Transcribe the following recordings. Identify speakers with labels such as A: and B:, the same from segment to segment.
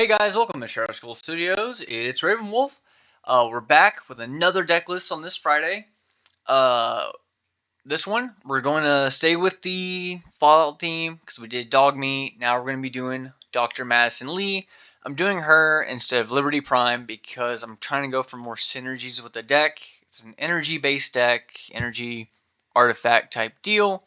A: guys, welcome to Shadow School Studios. It's Raven Wolf. We're back with another deck list on this Friday. This one, we're going to stay with the Fallout theme because we did Dog Meat. Now we're going to be doing Dr. Madison Lee. I'm doing her instead of Liberty Prime because I'm trying to go for more synergies with the deck. It's an energy-based deck, energy artifact type deal.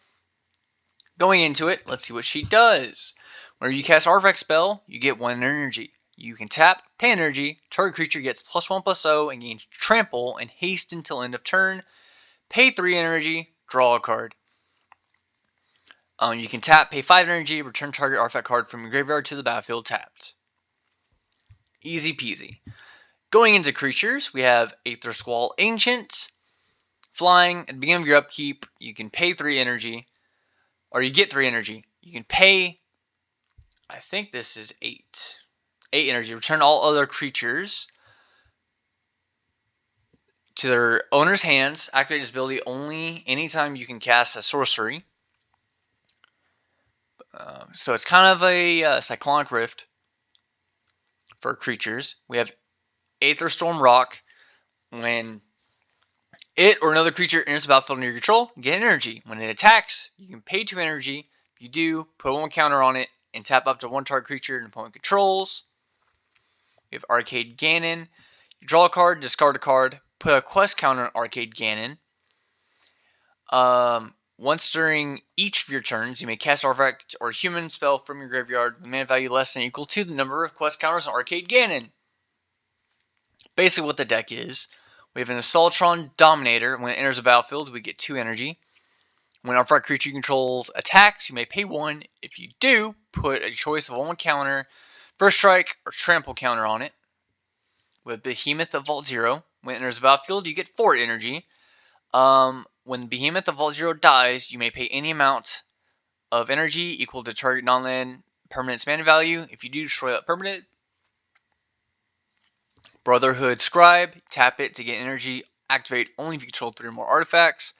A: Going into it, let's see what she does. Whenever you cast Artifact spell, you get 1 energy. You can tap, pay energy, target creature gets +1/+0 and gains trample and haste until end of turn. Pay 3 energy, draw a card. You can tap, pay 5 energy, return target artifact card from your graveyard to the battlefield tapped. Easy peasy. Going into creatures, we have Aether Squall Ancient. Flying, at the beginning of your upkeep, you can pay 3 energy, or you get 3 energy. You can pay, I think this is 8 energy. Return all other creatures to their owner's hands. Activate this ability only anytime you can cast a sorcery. So it's kind of a Cyclonic Rift for creatures. We have Aether Storm Rock. When it or another creature enters the battlefield under your control, get energy. When it attacks, you can pay 2 energy. If you do, put 1 counter on it and tap up to 1 target creature an opponent controls. We have Arcade Ganon. You draw a card, discard a card, put a quest counter on Arcade Ganon. Once during each of your turns, you may cast artifact or human spell from your graveyard with mana value less than or equal to the number of quest counters on Arcade Ganon. Basically what the deck is. We have an Assaultron Dominator. When it enters the battlefield, we get 2 energy. When artifact creature you control attacks, you may pay 1. If you do, put a choice of 1 counter, First Strike, or Trample counter on it. With Behemoth of Vault 0, when it enters the battlefield, you get 4 energy. When Behemoth of Vault 0 dies, you may pay any amount of energy equal to target non-land permanent's mana value. If you do, destroy that permanent. Brotherhood Scribe, tap it to get energy. Activate only if you control 3 or more artifacts.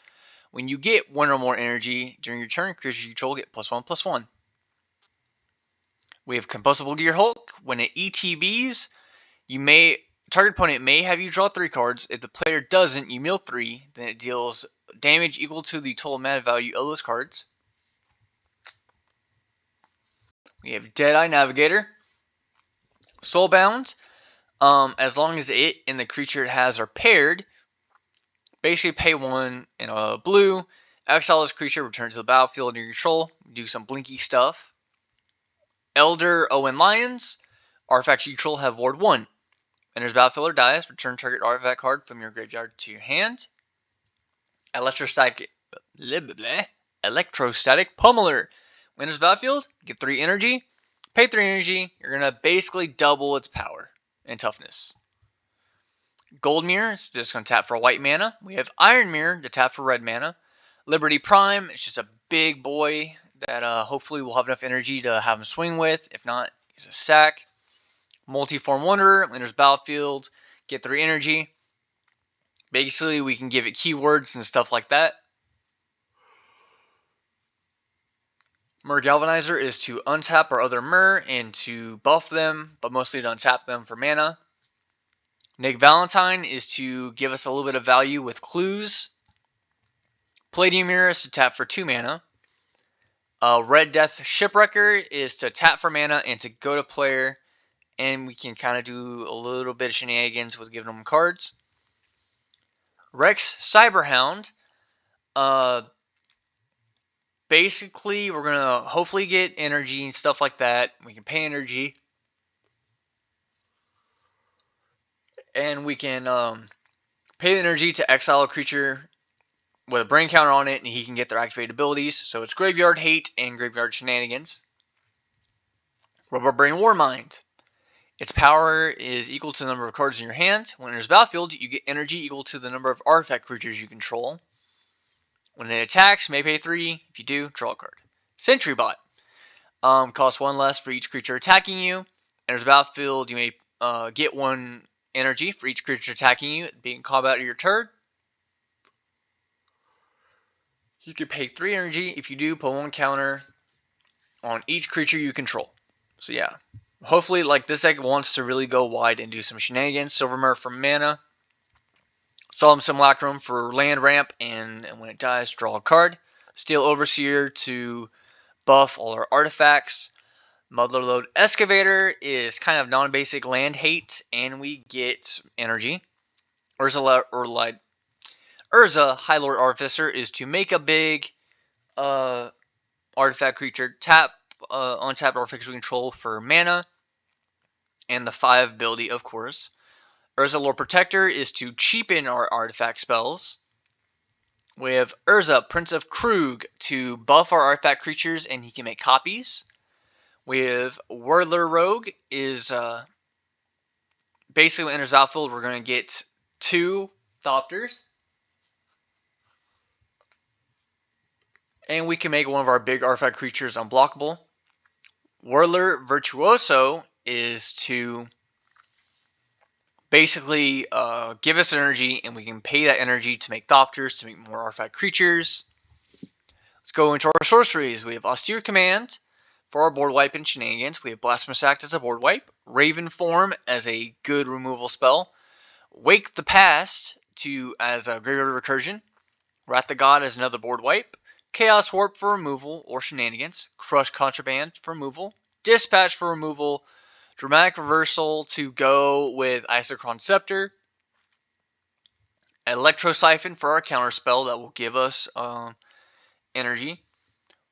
A: When you get 1 or more energy during your turn, creatures you control get +1/+1. We have Combustible Gear Hulk. When it ETBs, target opponent may have you draw 3 cards. If the player doesn't, you mill 3. Then it deals damage equal to the total mana value of those cards. We have Deadeye Navigator. Soulbound. As long as it and the creature it has are paired, basically pay 1 in a blue. Exile this creature, return to the battlefield under your control. Do some blinky stuff. Elder Owen Lions. Artifacts you control have ward 1. Enters battlefield or dies, return target artifact card from your graveyard to your hand. Electrostatic Pummeler. When enters battlefield, get 3 energy. Pay 3 energy. You're going to basically double its power and toughness. Gold Mirror is just going to tap for white mana. We have Iron Mirror to tap for red mana. Liberty Prime, it's just a big boy that hopefully will have enough energy to have him swing with. If not, he's a sack. Multiform Wanderer, enters battlefield, get 3 energy. Basically, we can give it keywords and stuff like that. Myr Galvanizer is to untap our other Myr and to buff them, but mostly to untap them for mana. Nick Valentine is to give us a little bit of value with clues. Palladium Mirror is to tap for 2 mana. Red Death Shipwrecker is to tap for mana and to go to player. And we can kind of do a little bit of shenanigans with giving them cards. Rex Cyberhound. Basically, we're going to hopefully get energy and stuff like that. We can pay energy. And we can pay the energy to exile a creature with a brain counter on it, and he can get their activated abilities. So it's Graveyard Hate and Graveyard Shenanigans. Rubber Brain Warmind. Its power is equal to the number of cards in your hand. When it enters battlefield, you get energy equal to the number of artifact creatures you control. When it attacks, you may pay 3. If you do, draw a card. Sentry Bot. Costs 1 less for each creature attacking you. Enters battlefield, you may get 1 energy for each creature attacking you, being in combat of your turn. You can pay 3 energy. If you do, put 1 counter on each creature you control. So yeah, Hopefully, like, this deck wants to really go wide and do some shenanigans. Silvermere for mana. Solemn Simulacrum for land ramp, and when it dies, draw a card. Steel Overseer to buff all our artifacts. Motherlode Excavator is kind of non-basic land hate, and we get energy. Urza, High Lord Artificer, is to make a big artifact creature, tap untapped artifact we control for mana, and the 5 ability, of course. Urza Lord Protector is to cheapen our artifact spells. We have Urza, Prince of Krug, to buff our artifact creatures, and he can make copies. We have Whirler Rogue, is basically when it enters battlefield, we're going to get 2 Thopters. And we can make one of our big artifact creatures unblockable. Whirler Virtuoso is to basically give us energy, and we can pay that energy to make Thopters, to make more artifact creatures. Let's go into our sorceries. We have Austere Command for our board wipe and shenanigans. We have Blasphemous Act as a board wipe. Raeven Form as a good removal spell. Wake the Past as a graveyard recursion. Wrath the God as another board wipe. Chaos Warp for removal or shenanigans. Crush Contraband for removal. Dispatch for removal. Dramatic Reversal to go with Isochron Scepter. Electro Siphon for our counter spell that will give us energy.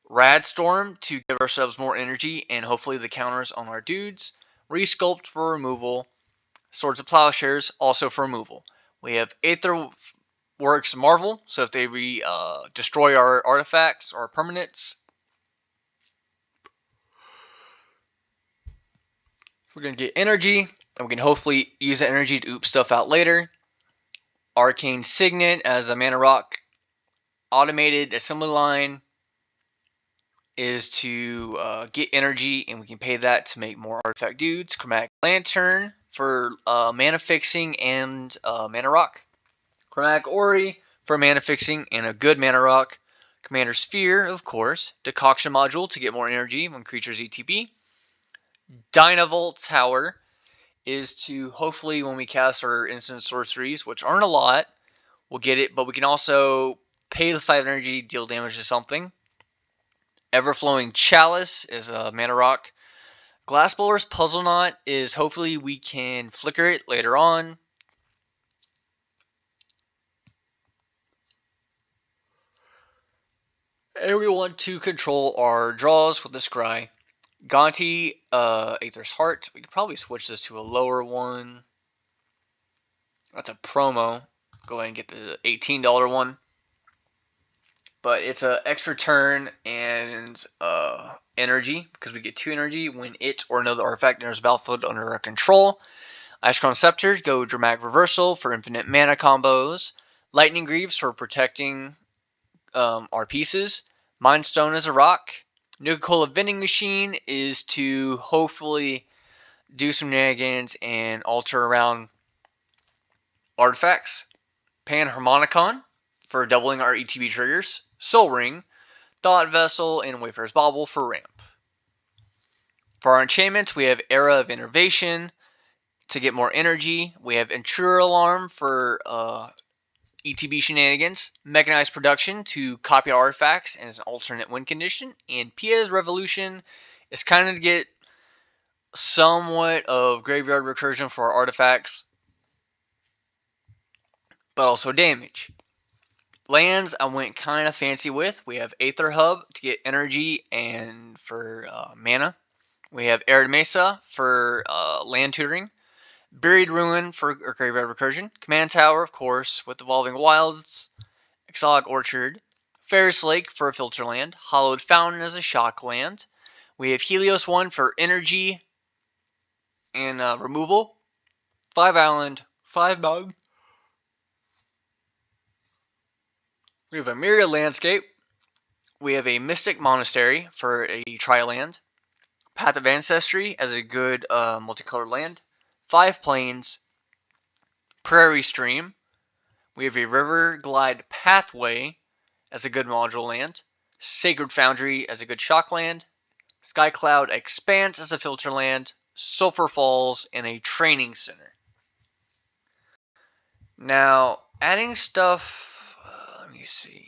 A: Rad Storm to give ourselves more energy and hopefully the counters on our dudes. Resculpt for removal. Swords of Plowshares also for removal. We have Aetherworks Marvel, so if they destroy our artifacts or permanents, we're going to get energy, and we can hopefully use that energy to oop stuff out later. Arcane Signet as a mana rock. Automated Assembly Line is to get energy, and we can pay that to make more artifact dudes. Chromatic Lantern for mana fixing and mana rock. Chromatic Ori for mana fixing and a good mana rock. Commander Sphere, of course. Decoction Module to get more energy when creatures ETB. Dynavolt Tower is to hopefully when we cast our instant sorceries, which aren't a lot, we'll get it, but we can also pay the 5 energy, deal damage to something. Everflowing Chalice is a mana rock. Glassblower's Puzzle Knot is hopefully we can flicker it later on. And we want to control our draws with the Scry. Gonti, Aether's Heart. We could probably switch this to a lower one. That's a promo. Go ahead and get the $18 one. But it's an extra turn and energy, because we get 2 energy when it or another artifact enters the battlefield under our control. Isochron Scepter, go Dramatic Reversal for infinite mana combos. Lightning Greaves for protecting our pieces. Mind Stone is a rock. Nuka-Cola Vending Machine is to hopefully do some shenanigans and alter around artifacts. Panharmonicon for doubling our ETB triggers. Soul Ring, Thought Vessel, and Wayfarer's Bauble for ramp. For our enchantments, we have Era of Innervation to get more energy. We have Intruder Alarm for ETB shenanigans. Mechanized Production to copy artifacts and as an alternate win condition. And Pia's Revolution is kind of to get somewhat of graveyard recursion for our artifacts, but also damage. Lands I went kind of fancy with. We have Aether Hub to get energy and for mana. We have Arid Mesa for land tutoring. Buried Ruin for graveyard recursion. Command Tower, of course, with Evolving Wilds. Exotic Orchard. Ferris Lake for a filter land. Hollowed Fountain as a shock land. We have Helios 1 for energy and removal. 5 island, 5 mountain. We have a Myriad Landscape. We have a Mystic Monastery for a tri-land. Path of Ancestry as a good multicolored land. 5 plains. Prairie Stream. We have a River Glide Pathway as a good module land. Sacred Foundry as a good shock land. Sky Cloud Expanse as a filter land. Sulphur Falls, and a training center. Now, adding stuff, let me see.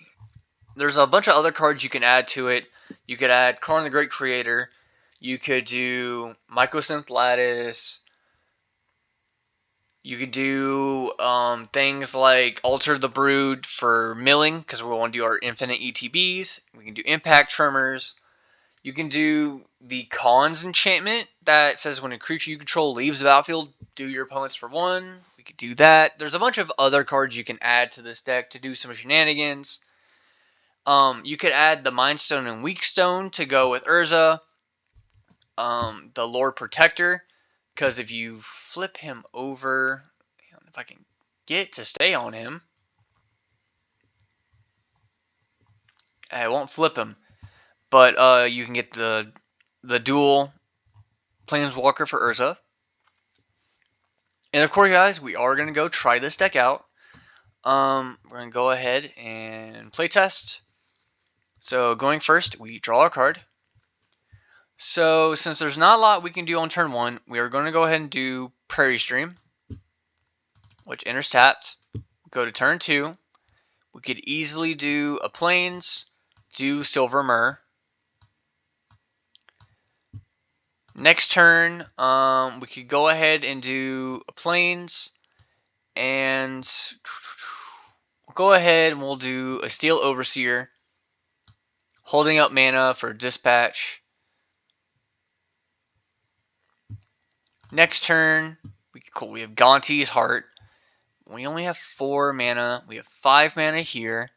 A: There's a bunch of other cards you can add to it. You could add Karn the Great Creator. You could do Mycosynth Lattice. You could do things like Alter the Brood for milling, because we want to do our infinite ETBs. We can do Impact Tremors. You can do the Cons enchantment that says when a creature you control leaves the battlefield, do your opponents for 1. We could do that. There's a bunch of other cards you can add to this deck to do some shenanigans. You could add the Mind Stone and Weak Stone to go with Urza. The Lord Protector, because if you flip him over, if I can get to stay on him, I won't flip him, but you can get the dual Planeswalker for Urza. And of course, guys, we are going to go try this deck out. We're going to go ahead and play test. So going first, we draw our card. So since there's not a lot we can do on turn 1, we are going to go ahead and do Prairie Stream, which enters tapped. Go to turn 2. We could easily do a Plains, do Silver Myrrh. Next turn, we could go ahead and do a Plains, and we'll go ahead and we'll do a Steel Overseer, holding up mana for Dispatch. Next turn, we have Gonti's Heart. We only have 4 mana. We have 5 mana here.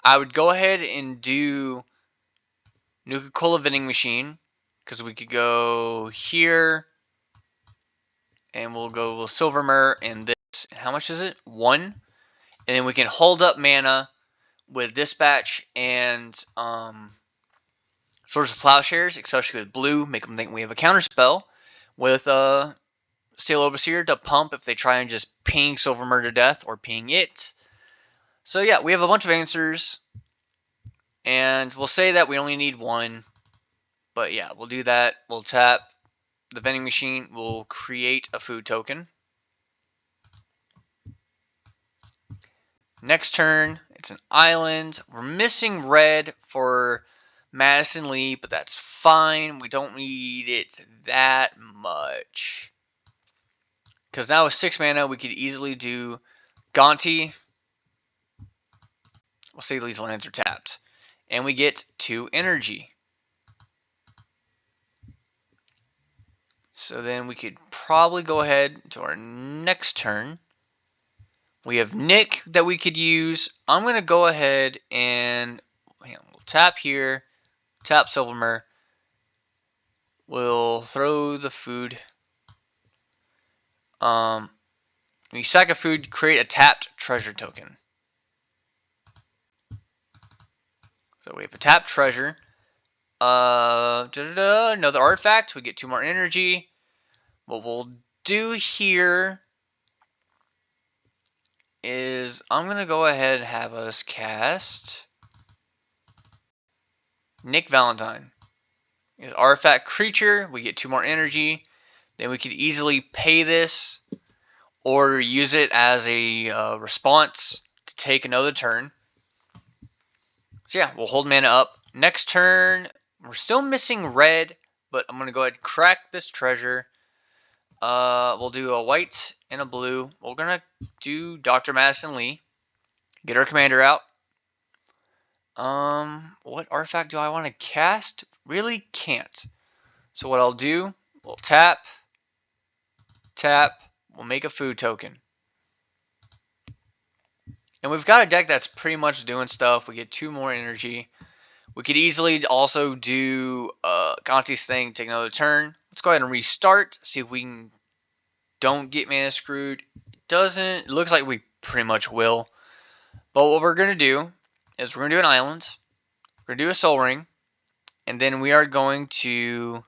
A: I would go ahead and do Nuka-Cola Vending Machine, because we could go here, and we'll go with Silver Myrrh and this. And how much is it? 1. And then we can hold up mana with Dispatch and Swords of Plowshares, especially with blue, make them think we have a counterspell with Steel Overseer to pump if they try and just ping Silver Myrrh to death or ping it. So yeah, we have a bunch of answers, and we'll say that we only need 1. But yeah, we'll do that. We'll tap the vending machine. We'll create a food token. Next turn, it's an island. We're missing red for Madison Lee, but that's fine. We don't need it that much. Because now with 6 mana, we could easily do Gonti. We'll say these lands are tapped. And we get 2 energy. So then we could probably go ahead to our next turn. We have Nick that we could use. I'm going to go ahead and we'll tap here, tap Silver Myrrh. We'll throw the food. When you sack a food, create a tapped treasure token. So we have a tapped treasure. Another artifact. We get 2 more energy. What we'll do here is I'm going to go ahead and have us cast Nick Valentine. Is artifact creature. We get 2 more energy. Then we could easily pay this or use it as a response to take another turn. So yeah, we'll hold mana up. Next turn, we're still missing red, but I'm going to go ahead and crack this treasure. We'll do a white and a blue. We're going to do Dr. Madison Lee. Get our commander out. What artifact do I want to cast? Really can't. So what I'll do, we'll tap, we'll make a food token. And we've got a deck that's pretty much doing stuff. We get 2 more energy. We could easily also do Gonti's thing, take another turn. Let's go ahead and restart, see if we don't get mana screwed. It looks like we pretty much will. But what we're going to do is we're going to do an island. We're going to do a Soul Ring. And then we are going to...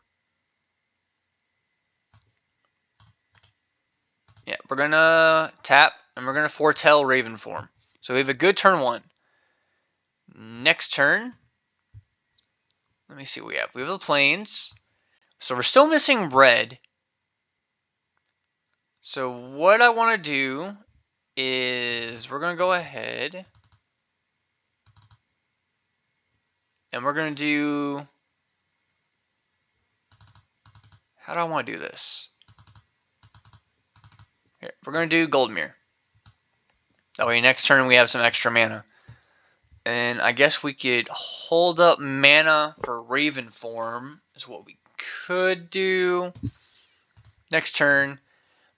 A: yeah, we're going to tap, and we're going to foretell Raeven form. So we have a good turn 1. Next turn, let me see what we have. We have the plains. So we're still missing red. So what I want to do is we're going to go ahead and we're going to do, how do I want to do this? Here, we're going to do Gold Mirror. That way next turn we have some extra mana. And I guess we could hold up mana for Raeven form is what we could do. Next turn.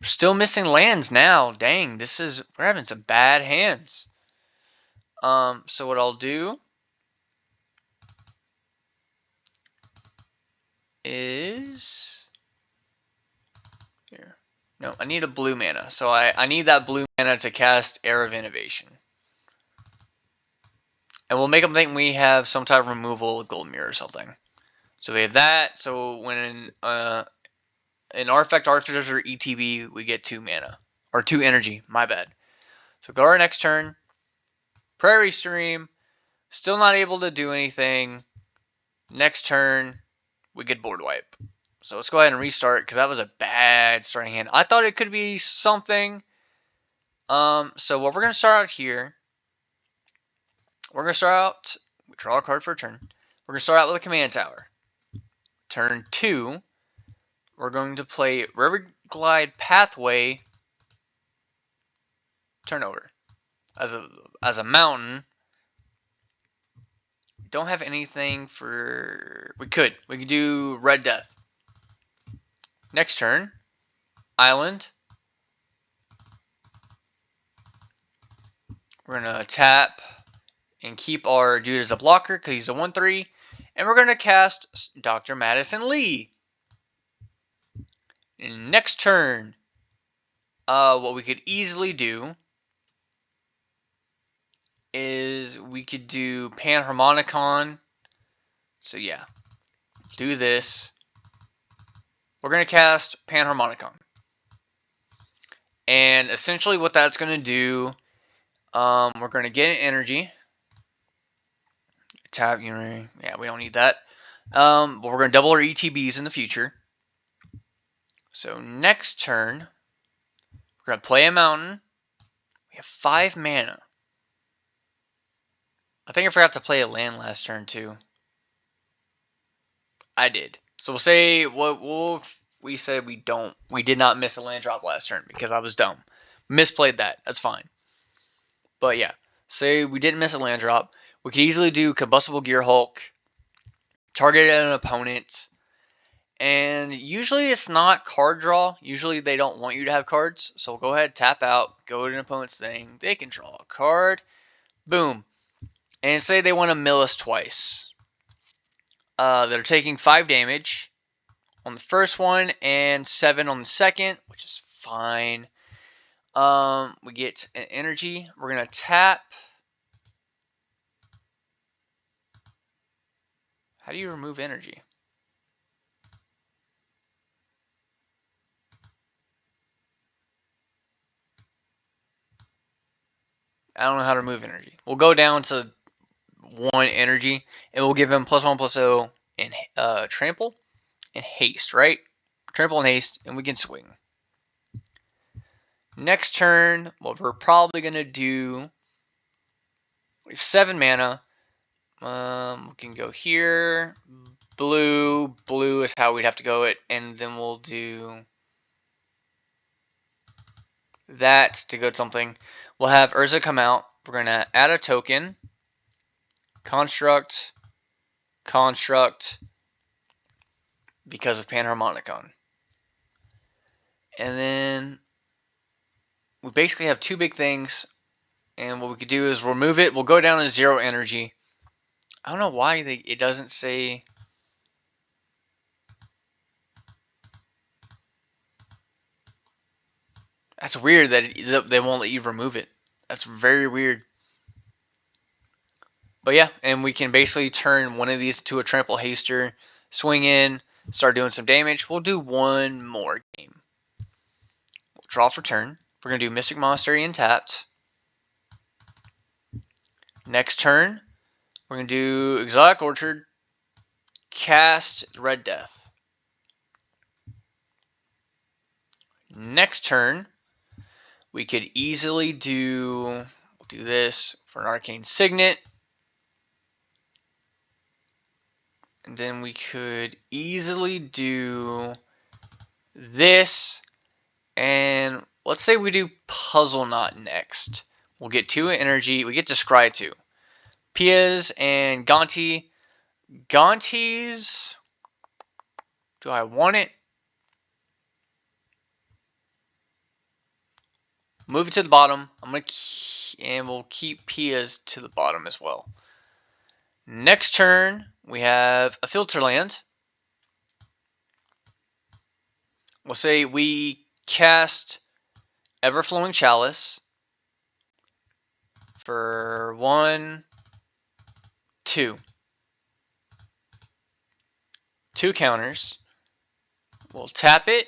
A: We're still missing lands now. Dang, we're having some bad hands. So what I'll do is here. No, I need a blue mana. So I need that blue mana to cast Air of Innovation. And we'll make them think we have some type of removal with Gold Mirror or something. So we have that. So when an artifact artificer or ETB, we get 2 mana. Or 2 energy, my bad. So go our next turn. Prairie Stream. Still not able to do anything. Next turn, we get board wipe. So let's go ahead and restart because that was a bad starting hand. I thought it could be something. So what we're going to start out here. We're going to start out, we draw a card for a turn. We're going to start out with a command tower. Turn 2, we're going to play River Glide Pathway turnover. As a mountain. Don't have anything for... We could do Red Death. Next turn, Island. We're going to tap and keep our dude as a blocker because he's a 1/3. And we're going to cast Dr. Madison Lee. And next turn, what we could easily do is we could do Panharmonicon. So yeah, do this. We're going to cast Panharmonicon. And essentially what that's going to do, we're going to get an energy. Tap, yeah, we don't need that. But we're going to double our ETBs in the future. So next turn, we're going to play a mountain. We have 5 mana. I think I forgot to play a land last turn too. I did. So we'll say we said we did not miss a land drop last turn because I was dumb. Misplayed that. That's fine. But yeah, say we didn't miss a land drop. We could easily do Combustible Gear Hulk, target an opponent, and usually it's not card draw. Usually they don't want you to have cards. So we'll go ahead, tap out, go to an opponent's thing. They can draw a card. Boom. And say they want to mill us twice. They're taking 5 damage on the first one and 7 on the second, which is fine. We get an energy. We're going to tap. How do you remove energy? I don't know how to remove energy. We'll go down to 1 energy, and we'll give him +1/+0 in trample and haste, right? Trample and haste, and we can swing. Next turn, what we're probably going to do, we have 7 mana. We can go here. Blue. Blue is how we'd have to go it, and then we'll do that to go to something. We'll have Urza come out. We're going to add a token. Construct. Because of Panharmonicon. And then we basically have 2 big things. And what we could do is remove it. We'll go down to 0 energy. I don't know why it doesn't say... That's weird that they won't let you remove it. That's very weird. But yeah, and we can basically turn one of these to a trample haster, swing in, start doing some damage. We'll do 1 more game. We'll draw for turn. We're going to do Mystic Monastery untapped. Next turn, we're going to do Exotic Orchard, cast Red Death. Next turn, we could easily we'll do this for an Arcane Signet. And then we could easily do this. And let's say we do Puzzle Knot next. We'll get 2 energy. We get to Scry 2. Pia's and Gonti. Gonti's. Do I want it? Move it to the bottom. And we'll keep Pia's to the bottom as well. Next turn, we have a Filter Land. We'll say we cast Everflowing Chalice for 1, 2. 2 counters. We'll tap it,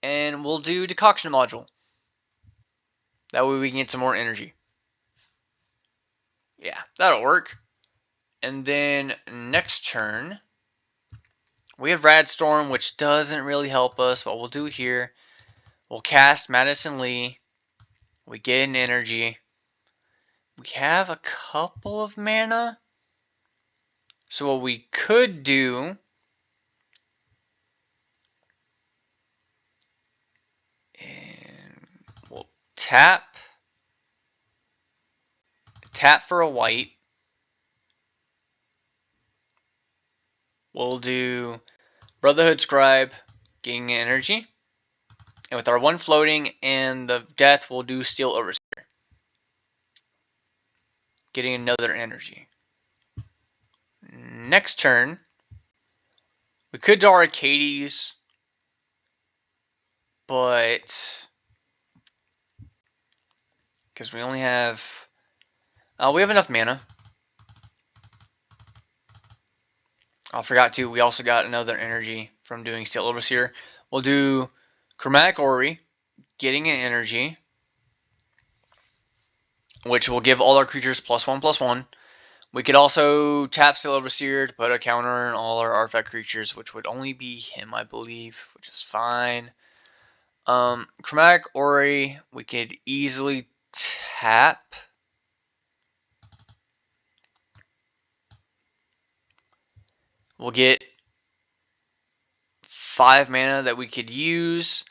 A: and we'll do Decoction Module. That way we can get some more energy. Yeah, that'll work. And then next turn, we have Radstorm, which doesn't really help us. What we'll do here, we'll cast Madison Lee. We get an energy. We have a couple of mana. So what we could do and we'll tap for a white. We'll do Brotherhood Scribe, getting energy. And with our 1 floating and the death, we'll do Steel Overseer, getting another energy. Next turn, we could do Arcades, but because we only have we have enough mana. I forgot to. We also got another energy from doing Steel Overseer. We'll do Chromatic Ori, getting an energy, which will give all our creatures +1/+1. We could also tap Steel Overseer to put a counter on all our artifact creatures, which would only be him, I believe, which is fine. Chromatic Ori, we could easily tap. We'll get 5 mana that we could use.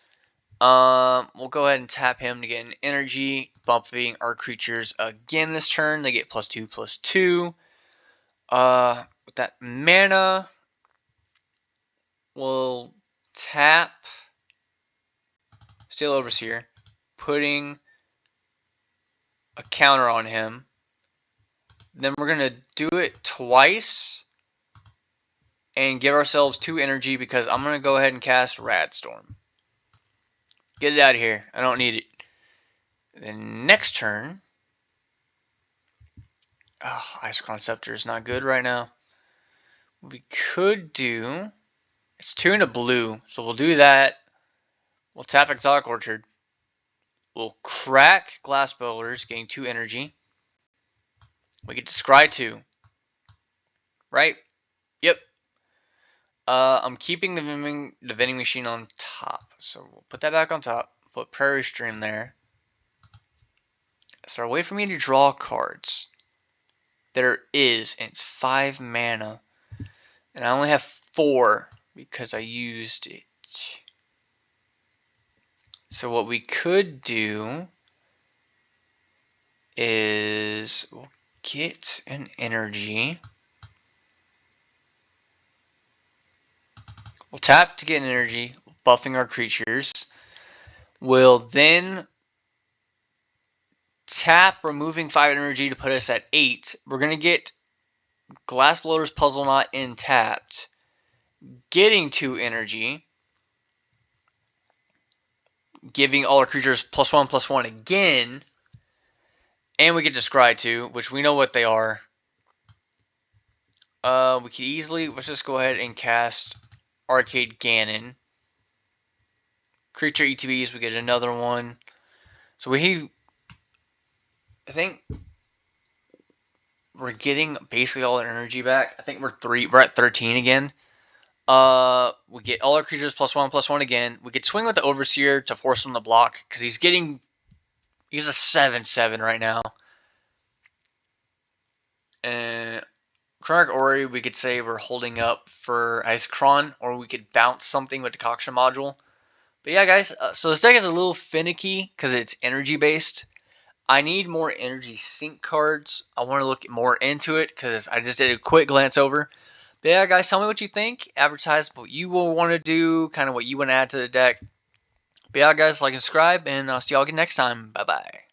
A: We'll go ahead and tap him to get an energy, bumping our creatures again this turn. They get +2/+2. With that mana, we'll tap Steel Overseer, putting a counter on him. Then we're going to do it twice and give ourselves 2 energy because I'm going to go ahead and cast Radstorm. Get it out of here. I don't need it. Then next turn, Isochron Scepter is not good right now. We could do, it's 2 and a blue, so we'll do that. We'll tap Exotic Orchard. We'll crack Glass Bowlers, getting 2 energy. We get to Scry 2. Right? Yep. I'm keeping the vending machine on top. So we'll put that back on top. Put Prairie Stream there. So wait for me to draw cards. There is, and it's 5 mana. And I only have 4 because I used it. So what we could do is we'll get an energy. We'll tap to get an energy, buffing our creatures. We'll then tap, removing 5 energy to put us at 8. We're going to get Glass Bloater's Puzzle Knot in tapped, getting 2 energy, giving all our creatures +1/+1 again, and we get to Scry 2, which we know what they are. We could easily, let's just go ahead and cast Arcade Ganon. Creature ETBs, we get another one. So I think we're getting basically all our energy back. I think we're at 13 again. We get all our creatures +1/+1 again. We could swing with the Overseer to force him to block because he's a 7/7 right now. And Chromatic Ori, we could say we're holding up for Icekron, or we could bounce something with the Decoction module. But yeah, guys, so this deck is a little finicky because it's energy based. I need more energy sync cards. I want to look more into it because I just did a quick glance over. But yeah, guys, tell me what you think. Advertise what you will want to do, kind of what you want to add to the deck. But yeah, guys, like and subscribe, and I'll see y'all again next time. Bye-bye.